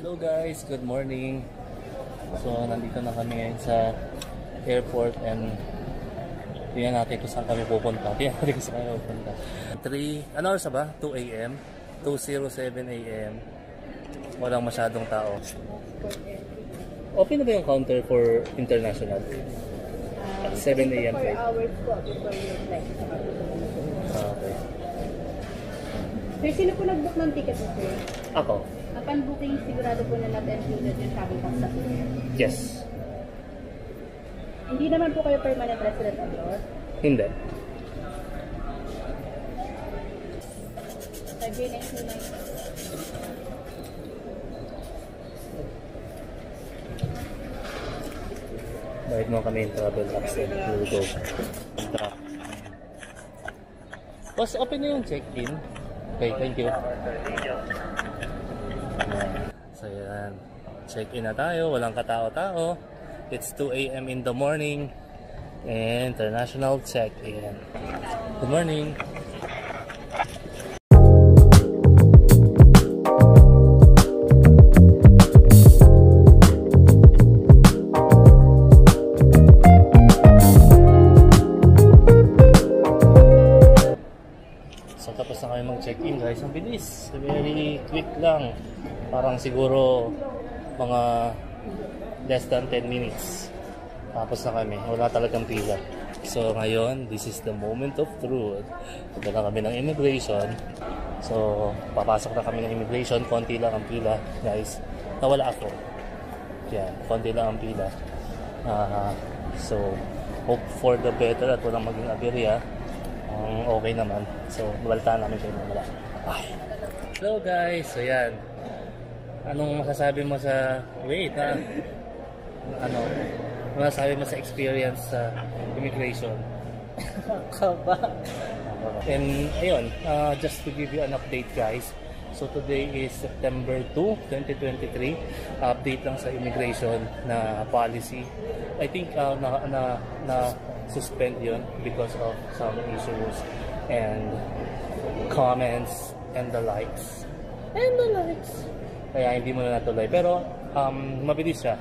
Hello guys, good morning. So nandito na kami ngayon sa airport and tingnan natin kung saan kami pupunta. Tingnan natin kung saan kami pupunta. 3, ano oras ba? 2 AM? 2:07 AM. Walang masyadong tao. Open na ba yung counter for international? At 7 AM flight? 4 hours po before your flight. Okay. Sir, sino po nag-book ng ticket mo, sir? Ako? Upon booking, sigurado po na included yung travel cost sa sir. Yes. Hindi naman po kayo permanent resident abroad? Hindi. Bayad mo kami yung travel tax and we'll go. Boss, open na yung check-in. Okay, thank you. So yan, check-in na tayo, walang katao-tao. It's 2 AM in the morning. International check-in. Good morning. So tapos na kami mag-check-in guys, ang bilis, very quick lang, parang siguro mga less than 10 minutes tapos na kami, wala talagang pila. So ngayon, this is the moment of truth. Punta na kami ng immigration, so papasok na kami ng immigration, konti lang ang pila guys, nawala ako yan, konti lang ang pila. So hope for the better at walang maging aberya. Okay naman. So, babalitaan namin kayo mamaya. Bye! Hello guys! So yan. Anong masasabi mo sa... Wait ha? Ano masasabi mo sa experience sa immigration? Kaba? And ayun, just to give you an update guys. So today is September 2, 2023. Update lang sa immigration na policy. I think na suspend yun because of some issues and comments and the likes. Kaya hindi mo na natuloy. Pero mabilis siya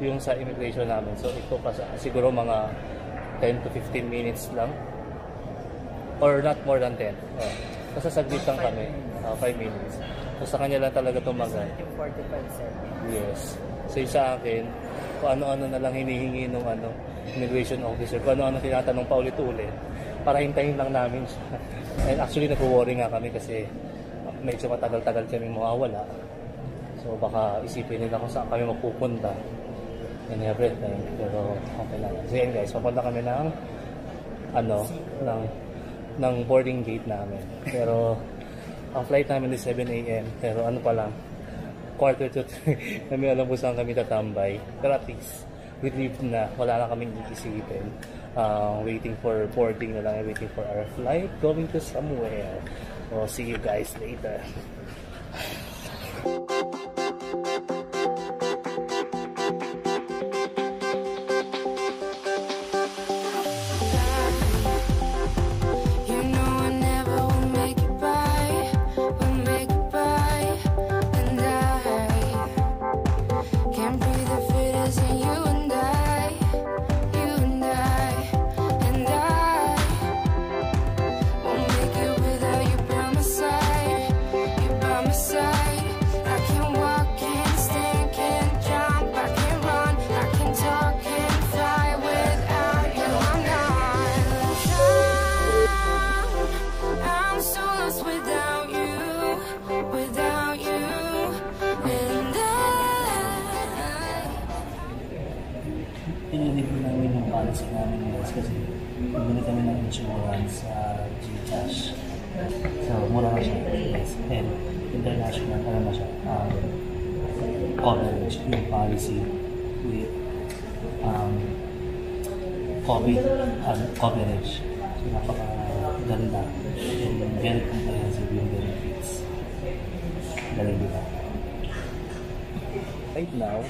yung sa immigration namin. So ito kasi siguro mga 10 to 15 minutes lang. Or not more than 10. Kasi saglit lang kami. 5 minutes. So sa kanya lang talaga tumagal. 45 seconds. Yes. So sa akin, kung ano-ano na lang hinihingi ng immigration officer, kung ano-ano tinatanong pa ulit-ulit para hintayin lang namin siya. And actually nag-worry nga kami kasi medyo matagal-tagal kami mawawala. So baka isipin nila kung saan kami magpupunta and everything. Pero okay lang. So yan guys, papunta kami ng boarding gate namin. Pero ang flight namin is 7 AM. Pero ano pa lang, 2:45 kami alam kung saan kami tatambay. Pero at least relieved na, wala na kaming iisipin. Waiting for boarding na lang, waiting for our flight going to somewhere. So see you guys later. Pinili namin yung policy namin guys kasi bumili kami ng insurance sa GCash. So mura na siya guys. And international na siya. Coverage yung policy with COVID coverage. So napakaganda and very comprehensive yung benefits. Galing diba? Right now,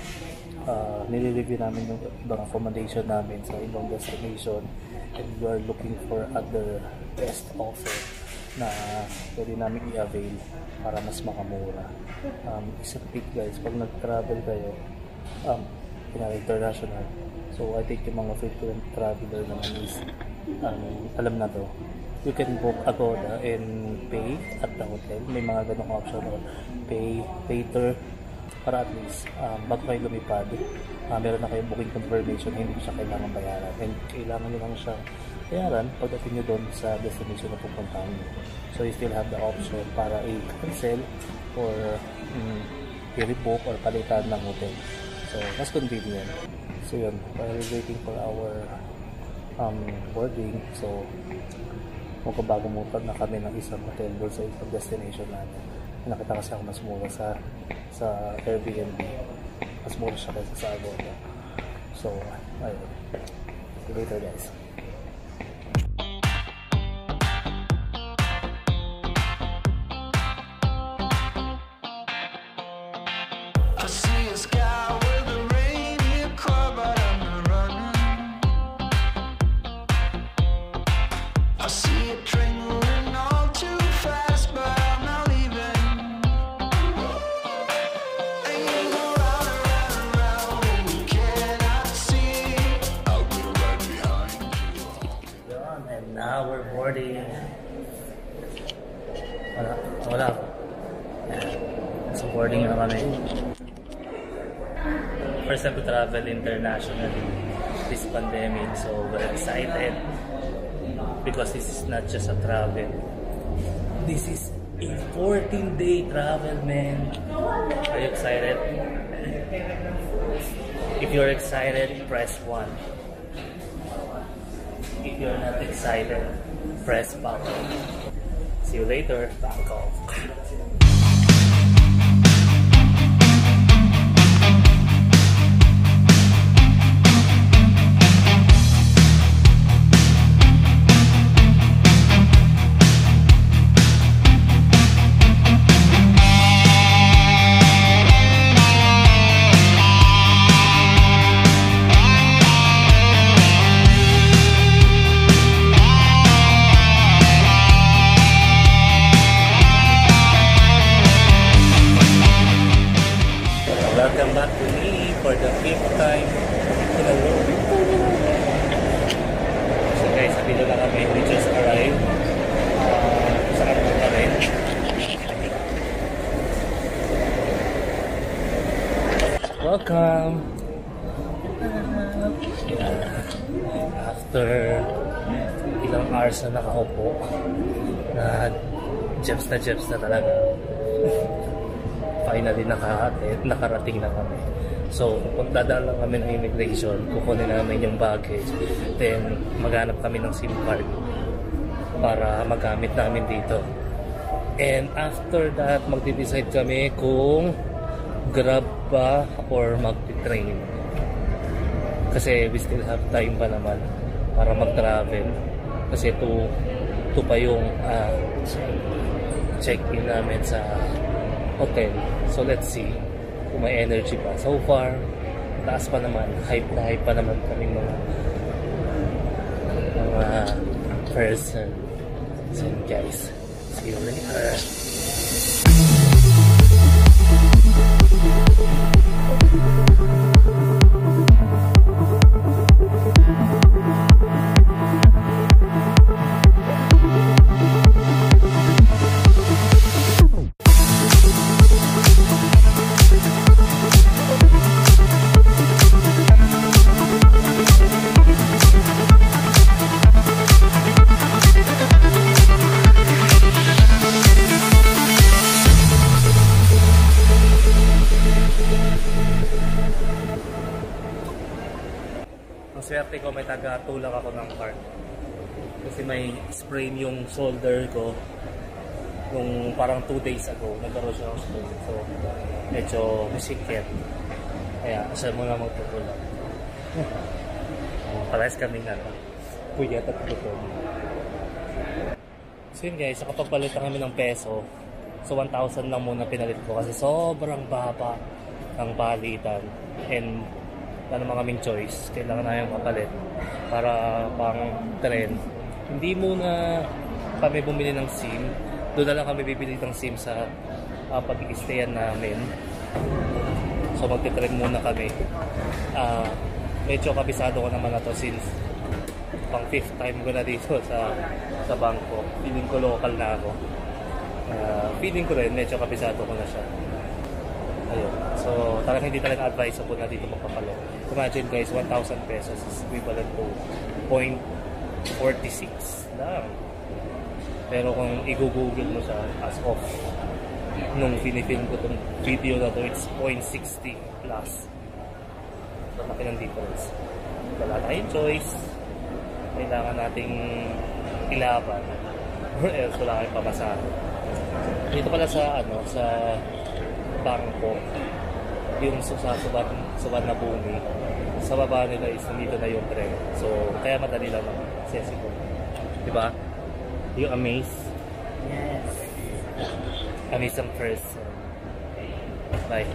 nilireview namin yung ibang accommodation namin sa ibang destination and we are looking for other best offer na pwede namin i-avail para mas makamura. Isang tip guys, pag nag-travel kayo, international, so I think yung mga frequent traveler naman is alam na to. You can book Agoda and pay at the hotel. May mga ganong option or pay later para at least bago kayo lumipad, meron na kayong booking confirmation, hindi siya kailangan bayaran. And kailangan nyo lang siya bayaran pagdating nyo doon sa destination na pupuntahan nyo. So you still have the option para i-cancel or i-rebook or palitan ng hotel. So mas convenient. So yun, while waiting for our boarding, so magkabagumutag na kami ng isang hotel doon sa isang destination namin. Nakita kasi ako mas mura sa Airbnb. Mas mura siya kaysa sa Agoda. So, ayun. See you later guys. I see a sky with a reindeer car, but I'm not running. I see a train moving all too fast, but I'm not leaving. And you go round and round and round, and you cannot see. I'll be right behind you. Yun, and now we're boarding. Wala. So boarding na kami. First time to travel internationally this pandemic, so we're excited because this is not just a travel. This is a 14-day travel, man. Are you excited? If you're excited, press 1. If you're not excited, press back. See you later, Bangkok. Welcome back to me for the 5th time in a row. So guys, nabilo na kami. We just arrived. Saan po kami? Welcome! After ilang hours na nakaupo, na jeps na talaga. Finally nakarating na kami. So, kung dadaan lang kami ng immigration, kukunin namin yung baggage, then maghanap kami ng SIM card para magamit namin dito. And after that, magde-decide kami kung grab ba or mag-train. Kasi we still have time pa naman para mag-travel. Kasi 2 pa yung check-in namin sa hotel. So let's see kung may energy pa. So far, taas pa naman. Hype pa naman kaming mga person. So guys, see you later. Swerte ko, may taga-tulak ako ng card. Kasi may sprain yung shoulder ko nung parang 2 days ago. Nagkaroon siya ng sprain. So, medyo masikip. Kaya, siya muna magtutulak. Pares kami nga lang. Kuya at butong. So yun guys, nakapapalit na kami ng peso. So 1,000 lang muna pinalit ko kasi sobrang baba ng palitan. And wala naman kaming choice, kailangan na yung kapalit para pang trend. Hindi muna kami bumili ng SIM. Doon na lang kami bibili ng SIM sa pag-i-stayan namin. So magte-try muna kami. Medyo kabisado ko naman na to since pang 5th time ko na dito sa bangko. Feeling ko local na ako. Feeling ko rin medyo kabisado ko na siya. Ayun. So talagang hindi talaga advisable na dito magpapalo. Imagine guys, 1,000 pesos is equivalent to 0.46 lang. Pero kung i-google mo siya as of nung pinifilm ko itong video na to, it's 0.60 plus. So laki ng difference. Wala tayong choice. Kailangan nating ilaban or else wala kayong pamasahe. Dito pala sa sa bangko, yung subat na bumi, sa baba nila is nandito na yung tren. So kaya madali lang naman, accessible, diba? You amaze? Yes. Amaze ang person. Bye.